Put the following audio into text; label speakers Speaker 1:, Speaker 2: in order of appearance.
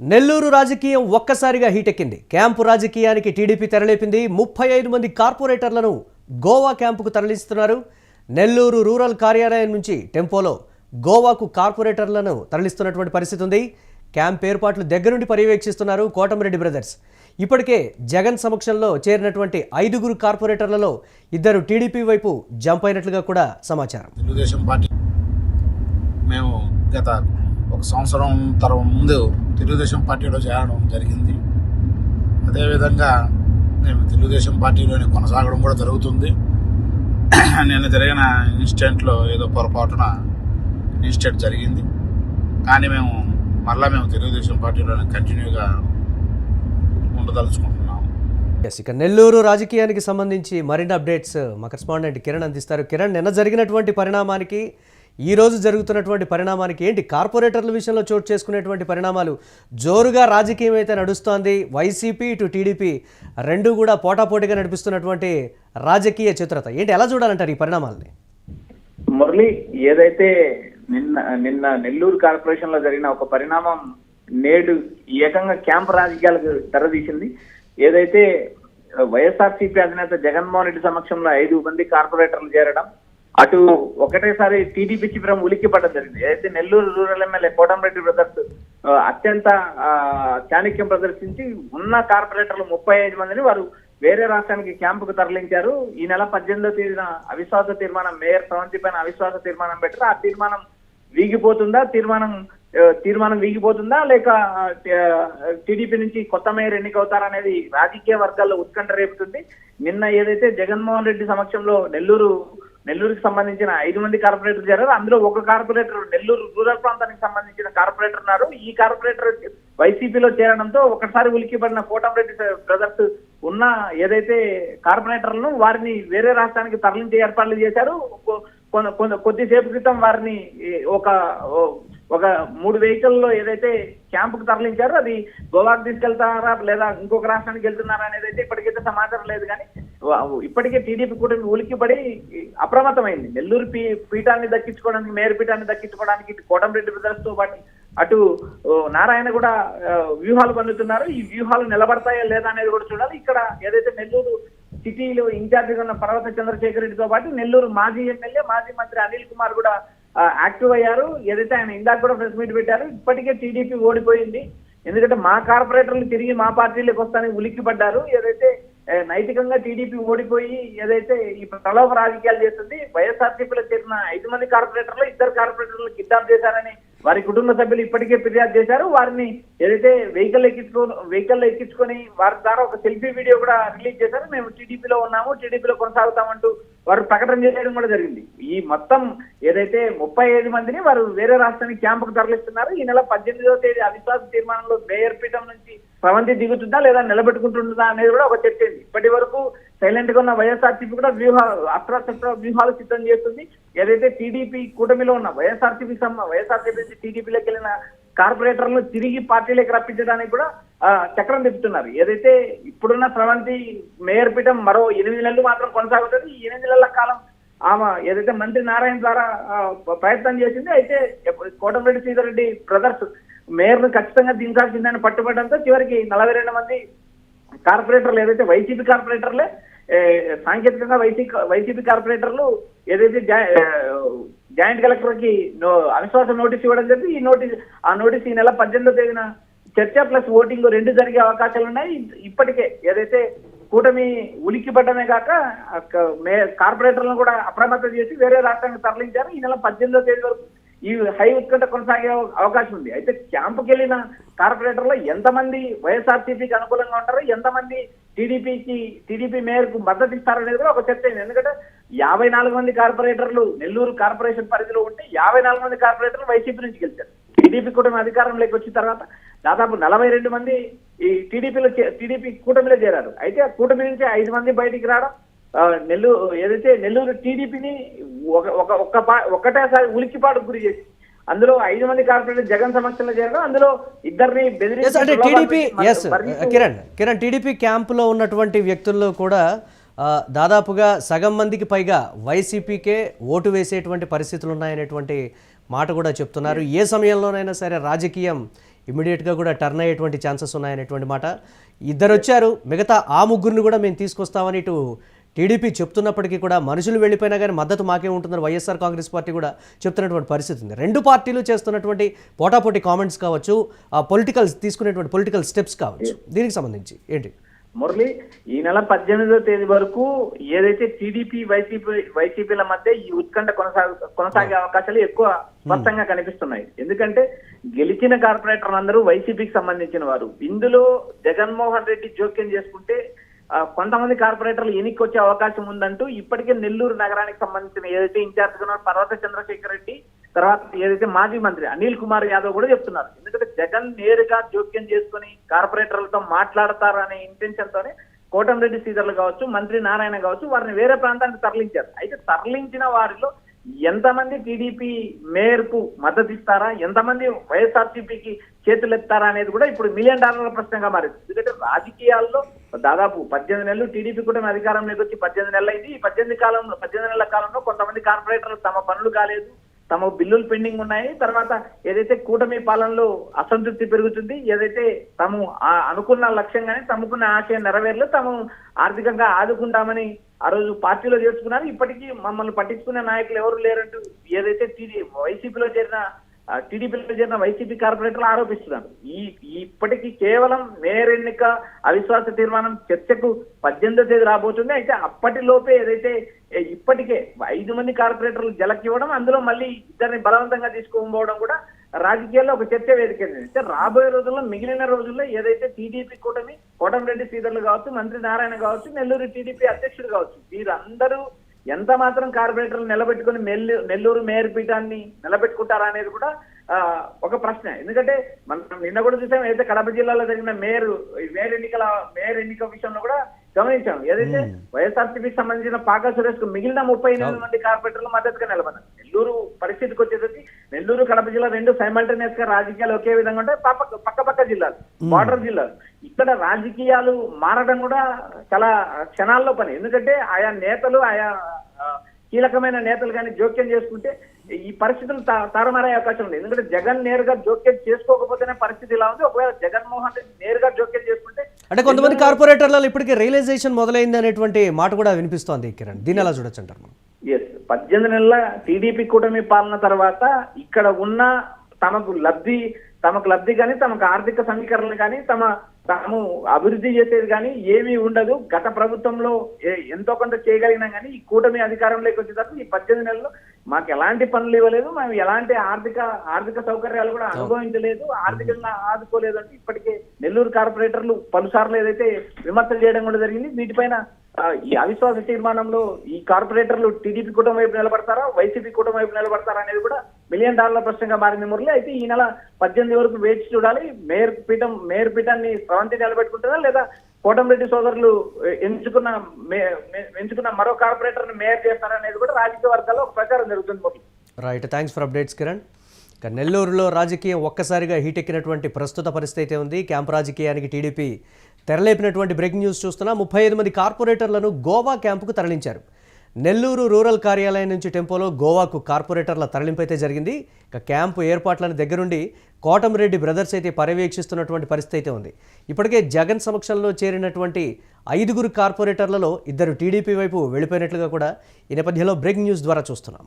Speaker 1: నెల్లూరు రాజకీయం ఒక్కసారిగా హీటెక్కింది. క్యాంపు రాజకీయానికి టీడీపీ తెరలేపింది. 35 మంది కార్పొరేటర్లను గోవా క్యాంపుకు తరలిస్తున్నారు. నెల్లూరు రూరల్ కార్యాలయం నుంచి టెంపోలో గోవాకు కార్పొరేటర్లను తరలిస్తున్నటువంటి పరిస్థితి ఉంది. క్యాంప్ ఏర్పాట్లు దగ్గరుండి పర్యవేక్షిస్తున్నారు కోటమిరెడ్డి బ్రదర్స్. ఇప్పటికే జగన్ సమక్షంలో చేరినటువంటి 5 కార్పొరేటర్లలో 2 టీడీపీ వైపు జంప్ అయినట్లుగా కూడా సమాచారం.
Speaker 2: తెలుగుదేశం పార్టీ మేము గత ఒక సంవత్సరం ముందు తెలుగుదేశం పార్టీలో చేరడం జరిగింది. అదేవిధంగా మేము తెలుగుదేశం పార్టీలోనే కొనసాగడం కూడా జరుగుతుంది. నిన్న జరిగిన ఇన్సిడెంట్లో ఏదో పొరపాటున ఇన్సిడెంట్ జరిగింది, కానీ మేము తెలుగుదేశం పార్టీలోనే కంటిన్యూగా ఉండదలుచుకుంటున్నాము.
Speaker 1: ఇక నెల్లూరు రాజకీయానికి సంబంధించి మరిన్ని అప్డేట్స్ మా కరెస్పాండెంట్ కిరణ్ అందిస్తారు. కిరణ్, నిన్న జరిగినటువంటి పరిణామానికి ఈ రోజు జరుగుతున్నటువంటి పరిణామానికి ఏంటి? కార్పొరేటర్ల విషయంలో చోటు చేసుకునేటువంటి పరిణామాలు, జోరుగా రాజకీయం అయితే నడుస్తోంది. వైసీపీ ఇటు టీడీపీ రెండు కూడా పోటాపోటీగా నడిపిస్తున్నటువంటి రాజకీయ చిత్రత ఏంటి, ఎలా చూడాలంటారు ఈ పరిణామాలని?
Speaker 3: మురళి, ఏదైతే నిన్న నెల్లూరు కార్పొరేషన్ లో జరిగిన ఒక పరిణామం నేడు ఏకంగా క్యాంప్ రాజకీయాలకు తెరదీసింది. ఏదైతే వైఎస్ఆర్సీపీ అధినేత జగన్మోహన్ రెడ్డి సమక్షంలో 5 మంది కార్పొరేటర్లు చేరడం, అటు ఒకటేసారి టీడీపీ శిబిరం ఉలిక్కిపడడం జరిగింది. ఏదైతే Nellore rural MLA Kotamreddy brothers అత్యంత చాణక్యం ప్రదర్శించి ఉన్న కార్పొరేటర్లు 35 మందిని వారు వేరే రాష్ట్రానికి క్యాంపుకు తరలించారు. ఈ నెల 18వ తేదీన అవిశ్వాస తీర్మానం, మేయర్ స్రవంతి పైన అవిశ్వాస తీర్మానం పెట్టారు. ఆ తీర్మానం వీగిపోతుందా, తీర్మానం వీగిపోతుందా లేక టీడీపీ నుంచి కొత్త మేయర్ ఎన్నికవుతారనేది రాజకీయ వర్గాల్లో ఉత్కంఠ రేపుతుంది. నిన్న ఏదైతే జగన్మోహన్ రెడ్డి సమక్షంలో నెల్లూరుకి సంబంధించిన 5 మంది కార్పొరేటర్లు చేరారు. అందులో ఒక కార్పొరేటర్ నెల్లూరు రూరల్ ప్రాంతానికి సంబంధించిన కార్పొరేటర్ ఉన్నారు. ఈ కార్పొరేటర్ వైసీపీలో చేరడంతో ఒకసారి ఉలిక్కిపడిన కోటమిరెడ్డి బ్రదర్స్ ఉన్న ఏదైతే కార్పొరేటర్లను వారిని వేరే రాష్ట్రానికి తరలించే ఏర్పాట్లు చేశారు. కొద్దిసేపు క్రితం వారిని ఒక 3 వెహికల్లో ఏదైతే క్యాంపుకు తరలించారో అది గోవాకు తీసుకెళ్తారా లేదా ఇంకొక రాష్ట్రానికి వెళ్తున్నారా అనేది అయితే ఇప్పటికైతే సమాచారం లేదు. కానీ ఇప్పటికే టీడీపీ కూటమి ఉలిక్కిపడి అప్రమత్తమైంది. నెల్లూరు పీఠాన్ని దక్కించుకోవడానికి, మేయర్ పీఠాన్ని దక్కించుకోవడానికి ఇటు కోటమిరెడ్డి బ్రదర్స్ తో పాటు అటు నారాయణ కూడా వ్యూహాలు పన్నుతున్నారు. ఈ వ్యూహాలు నిలబడతాయా లేదా అనేది కూడా చూడాలి. ఇక్కడ ఏదైతే నెల్లూరు సిటీలో ఇన్ఛార్జిగా ఉన్న పర్వత చంద్రశేఖర్ రెడ్డితో పాటు నెల్లూరు మాజీ ఎమ్మెల్యే, మాజీ మంత్రి అనిల్ కుమార్ కూడా యాక్టివ్ అయ్యారు. ఏదైతే ఆయన ఇందాక కూడా ప్రెస్ మీట్ పెట్టారు. ఇప్పటికే టీడీపీ ఓడిపోయింది, ఎందుకంటే మా కార్పొరేటర్లు తిరిగి మా పార్టీలోకి వస్తానికి ఉలిక్కిపడ్డారు. ఏదైతే నైతికంగా టీడీపీ ఓడిపోయి ఏదైతే ఈ ప్రలోభ రాజకీయాలు చేస్తుంది. వైఎస్ఆర్సీపీలో చేరిన 5 మంది కార్పొరేటర్లు 2 కార్పొరేటర్లు కిడ్నాప్ చేశారని వారి కుటుంబ సభ్యులు ఇప్పటికే ఫిర్యాదు చేశారు. వారిని ఏదైతే వెహికల్ ఎక్కించుకొని వారి ద్వారా ఒక సెల్ఫీ వీడియో కూడా రిలీజ్ చేశారు. మేము టీడీపీలో ఉన్నాము, టీడీపీలో కొనసాగుతామంటూ వారు ప్రకటన చేయడం కూడా జరిగింది. ఈ మొత్తం ఏదైతే 35 మందిని వారు వేరే రాష్ట్రానికి క్యాంపుకు తరలిస్తున్నారు. ఈ నెల 18వ తేదీ అవిశ్వాస తీర్మానంలో మేయర్ పీఠం నుంచి స్రవంతి దిగుతుందా లేదా నిలబెట్టుకుంటుందా అనేది కూడా ఒక చర్చ ఉంది. ఇప్పటి వరకు సైలెంట్ గా ఉన్న వైఎస్ఆర్సీపీ కూడా అస్త్రశస్త్ర వ్యూహాలు సిద్ధం చేస్తుంది. ఏదైతే టీడీపీ కూటమిలో ఉన్న వైఎస్ఆర్సీపీ నుంచి టీడీపీలోకి వెళ్ళిన కార్పొరేటర్లను తిరిగి పార్టీలోకి రప్పించడానికి కూడా చక్రం తిప్పుతున్నారు. ఏదైతే ఇప్పుడున్న స్రవంతి మేయర్ పీఠం మరో 8 నెలలు మాత్రం కొనసాగుతుంది. ఈ 8 నెలల కాలం ఆమె ఏదైతే మంత్రి నారాయణ ద్వారా ప్రయత్నం చేసింది. అయితే కోటమిరెడ్డి శ్రీధర్ రెడ్డి బ్రదర్స్ మేయర్ ను ఖచ్చితంగా దించాల్సిందని పట్టుబడడంతో చివరికి 42 మంది కార్పొరేటర్లు ఏదైతే వైసీపీ కార్పొరేటర్లే సాంకేతికంగా వైసీపీ కార్పొరేటర్లు ఏదైతే జాయింట్ కలెక్టర్ కి అవిశ్వాస నోటీస్ ఇవ్వడం జరిగింది. ఆ నోటీస్ ఈ నెల 18వ తేదీన చర్చ ప్లస్ ఓటింగ్ 2 జరిగే అవకాశాలు ఉన్నాయి. ఇప్పటికే ఏదైతే కూటమి ఉలిక్కిపడ్డమే కాక కార్పొరేటర్లను కూడా అప్రమత్తం చేసి వేరే రాష్ట్రానికి తరలించారు. ఈ నెల 18వ తేదీ వరకు ఈ హై ఉత్కంఠ కొనసాగే అవకాశం ఉంది. అయితే క్యాంపుకి వెళ్ళిన కార్పొరేటర్లో ఎంతమంది వైఎస్ఆర్సీపీకి అనుకూలంగా ఉంటారు, ఎంతమంది టీడీపీ మేయర్ కు మద్దతు ఇస్తారనేది కూడా ఒక చర్చ అయింది. ఎందుకంటే 54 మంది కార్పొరేటర్లు నెల్లూరు కార్పొరేషన్ పరిధిలో ఉంటే 54 మంది కార్పొరేటర్లు వైసీపీ నుంచి గెలిచారు. టీడీపీ కూటమి అధికారంలోకి వచ్చిన తర్వాత దాదాపు 42 మంది ఈ టీడీపీ కూటమిలో చేరారు. అయితే ఆ కూటమి నుంచి 5 మంది బయటికి రావడం, నెల్లూరు టీడీపీని ఒకటేసారి ఉలిక్కిపాటుకు గురి చేసి అందులో 5 మంది కార్పొరేటర్ జగన్ సమక్షంలో చేరారు. అందులో 2ని
Speaker 1: కిరణ్, టీడీపీ క్యాంపులో ఉన్నటువంటి వ్యక్తుల్లో కూడా దాదాపుగా సగం మందికి పైగా వైసీపీకే ఓటు వేసేటువంటి పరిస్థితులు ఉన్నాయనేటువంటి మాట కూడా చెప్తున్నారు. ఏ సమయంలోనైనా సరే రాజకీయం ఇమీడియట్గా కూడా టర్న్ అయ్యేటువంటి ఛాన్సెస్ ఉన్నాయనేటువంటి మాట. ఇద్దరు వచ్చారు, మిగతా ఆ ముగ్గురిని కూడా మేము తీసుకొస్తామని ఇటు టీడీపీ చెప్తున్నప్పటికీ కూడా మనుషులు వెళ్ళిపోయినా కానీ మద్దతు మాకే ఉంటుందని వైఎస్ఆర్ కాంగ్రెస్ పార్టీ కూడా చెప్తున్నటువంటి పరిస్థితి ఉంది. రెండు పార్టీలు చేస్తున్నటువంటి పోటాపోటీ కామెంట్స్ కావచ్చు, ఆ తీసుకునేటువంటి పొలిటికల్ స్టెప్స్ కావచ్చు, దీనికి సంబంధించి ఏంటి
Speaker 3: మురళి? ఈ నెల 18వ తేదీ వరకు ఏదైతే టీడీపీ వైసీపీల మధ్య ఈ ఉత్కంఠ కొనసాగే అవకాశాలు ఎక్కువ స్పష్టంగా కనిపిస్తున్నాయి. ఎందుకంటే గెలిచిన కార్పొరేటర్లు అందరూ వైసీపీకి సంబంధించిన వారు. ఇందులో జగన్మోహన్ రెడ్డి జోక్యం చేసుకుంటే కొంతమంది కార్పొరేటర్లు ఎన్నికకి వచ్చే అవకాశం ఉందంటూ ఇప్పటికే నెల్లూరు నగరానికి సంబంధించిన ఏదైతే ఇన్ఛార్జ్ గా పర్వత చంద్రశేఖర్ రెడ్డి, తర్వాత ఏదైతే మాజీ మంత్రి అనిల్ కుమార్ యాదవ్ కూడా చెప్తున్నారు. ఎందుకంటే జగన్ నేరుగా జోక్యం చేసుకుని కార్పొరేటర్లతో మాట్లాడతారనే ఇంటెన్షన్ తోనే కోటంరెడ్డి శ్రీధర్లు కావచ్చు, మంత్రి నారాయణ కావచ్చు, వారిని వేరే ప్రాంతానికి తరలించారు. అయితే తరలించిన వారిలో ఎంతమంది టీడీపీ మేయర్కు మద్దతు ఇస్తారా, ఎంతమంది వైఎస్ఆర్సీపీకి చేతులెత్తారా అనేది కూడా ఇప్పుడు $1 మిలియన్ ప్రశ్నగా మారింది. ఎందుకంటే రాజకీయాల్లో దాదాపు 18 నెలలు టీడీపీ కూడా అధికారంలోకి వచ్చి 18 నెలలు అయింది. ఈ 18 నెలల కాలంలో కొంతమంది కార్పొరేటర్లు తమ పనులు కాలేదు, తమ బిల్లులు పెండింగ్ ఉన్నాయి, తర్వాత ఏదైతే కూటమి పాలనలో అసంతృప్తి పెరుగుతుంది, ఏదైతే తాము అనుకున్న లక్ష్యం కానీ తమకున్న ఆశయం నెరవేర్లు, తాము ఆర్థికంగా ఆదుకుంటామని ఆ రోజు పార్టీలో చేర్చుకున్నారు. ఇప్పటికీ మమ్మల్ని పట్టించుకునే నాయకులు ఎవరు లేరంటూ ఏదైతే టీడీపీలో చేరిన వైసీపీ కార్పొరేటర్లు ఆరోపిస్తున్నారు. ఇప్పటికీ కేవలం మేయర్ ఎన్నిక అవిశ్వాస తీర్మానం చర్చకు 18వ తేదీ రాబోతుంది. అయితే అప్పటిలోపే ఏదైతే ఇప్పటికే 5 మంది కార్పొరేటర్లు జలకివ్వడం, అందులో మళ్ళీ ఇద్దరిని బలవంతంగా తీసుకుపోవడం కూడా రాజకీయాల్లో ఒక చర్చ వేదికైంది. అయితే రాబోయే రోజుల్లో మిగిలిన రోజుల్లో ఏదైతే టీడీపీ కూటమి కోటంరెడ్డి శ్రీధర్లు కావచ్చు, మంత్రి నారాయణ కావచ్చు, నెల్లూరు టీడీపీ అధ్యక్షుడు కావచ్చు, వీరందరూ ఎంత మాత్రం కార్పొరేటర్లు నిలబెట్టుకుని నెల్లూరు మేయర్ పీఠాన్ని నిలబెట్టుకుంటారా అనేది కూడా ఒక ప్రశ్న. ఎందుకంటే మనం నిన్న కూడా చూసాం, ఏదైతే కడప జిల్లాలో జరిగిన మేయర్ ఎన్నిక విషయంలో కూడా గమనించాం. ఏదైతే వైఎస్ఆర్సీపీకి సంబంధించిన పాకా సురేష్ కు మిగిలిన 38 మంది కార్పొరేటర్లు మద్దతుగా నిలబడ్డారు. నెల్లూరు పరిస్థితికి వచ్చేసరికి నెల్లూరు కడప జిల్లా రెండు సైమల్టేనియస్ గా రాజకీయాలు ఒకే విధంగా ఉంటాయి, పక్క జిల్లాలు, బార్డర్ జిల్లాలు. ఇక్కడ రాజకీయాలు మారడం కూడా చాలా క్షణాల్లో పని. ఎందుకంటే ఆయా నేతలు, ఆయా కీలకమైన నేతలు కానీ జోక్యం చేసుకుంటే ఈ పరిస్థితులు తారుమారయ్యే అవకాశం ఉంది. ఎందుకంటే జగన్ నేరుగా జోక్యం చేసుకోకపోతేనే పరిస్థితి ఇలా ఉంది. ఒకవేళ జగన్మోహన్ రెడ్డి నేరుగా జోక్యం చేసుకుంటే
Speaker 1: అంటే కొంతమంది కార్పొరేటర్లలో ఇప్పటికే రియలైజేషన్ మొదలైంది అనేటువంటి మాట కూడా వినిపిస్తోంది కిరణ్, దీన్ని ఎలా చూడొచ్చు అంటారు?
Speaker 3: 18 నెలల టీడీపీ కూటమి పాలన తర్వాత ఇక్కడ ఉన్న తమకు లబ్ధి కానీ, తమకు ఆర్థిక సమీకరణలు కానీ, తాము అభివృద్ధి చేసేది కానీ ఏమీ ఉండదు. గత ప్రభుత్వంలో ఎంతో కొంత చేయగలిగినా కానీ ఈ కూటమి అధికారంలోకి వచ్చేటప్పుడు ఈ 18 నెలల్లో మాకు ఎలాంటి పనులు ఇవ్వలేదు, మేము ఎలాంటి ఆర్థిక సౌకర్యాలు కూడా అనుభవించలేదు, ఆర్థికంగా ఆదుకోలేదు అంటే ఇప్పటికే నెల్లూరు కార్పొరేటర్లు పలుసార్లు ఏదైతే విమర్శలు చేయడం కూడా జరిగింది. వీటిపైన ఈ అవిశ్వాస తీర్మానంలో ఈ కార్పొరేటర్లు టీడీపీ కూటమి వైపు నిలబడతారా, వైసీపీ కూటమి వైపు నిలబడతారా అనేది కూడా $1 మిలియన్ ప్రశ్నగా మారింది మురళి. అయితే ఈ నెల 18 వరకు వేచి చూడాలి. మేయర్ పీఠాన్ని స్రవంతి నిలబెట్టుకుంటారా, లేదా కోటంరెడ్డి సోదరులు ఎంచుకున్న మరో కార్పొరేటర్ ని మేయర్ చేస్తారా అనేది కూడా రాజకీయ వర్గాల్లో ఒక ప్రచారం జరుగుతుంది Murali.
Speaker 1: Right, thanks for updates Kiran. ఇక నెల్లూరులో రాజకీయం ఒక్కసారిగా హీట్ ఎక్కినటువంటి ప్రస్తుత పరిస్థితి ఉంది. క్యాంప్ రాజకీయానికి టీడీపీ తెరలేపినటువంటి బ్రేకింగ్ న్యూస్ చూస్తున్నా. 35 మంది కార్పొరేటర్లను గోవా క్యాంపుకు తరలించారు. నెల్లూరు రూరల్ కార్యాలయం నుంచి టెంపోలో గోవాకు కార్పొరేటర్ల తరలింపు అయితే జరిగింది. ఇక క్యాంపు ఏర్పాట్లను దగ్గరుండి కోటంరెడ్డి బ్రదర్స్ అయితే పర్యవేక్షిస్తున్నటువంటి పరిస్థితి అయితే ఉంది. ఇప్పటికే జగన్ సమక్షంలో చేరినటువంటి 5 కార్పొరేటర్లలో 2 టీడీపీ వైపు వెళ్ళిపోయినట్లుగా కూడా ఈ నేపథ్యంలో బ్రేకింగ్ న్యూస్ ద్వారా చూస్తున్నాం.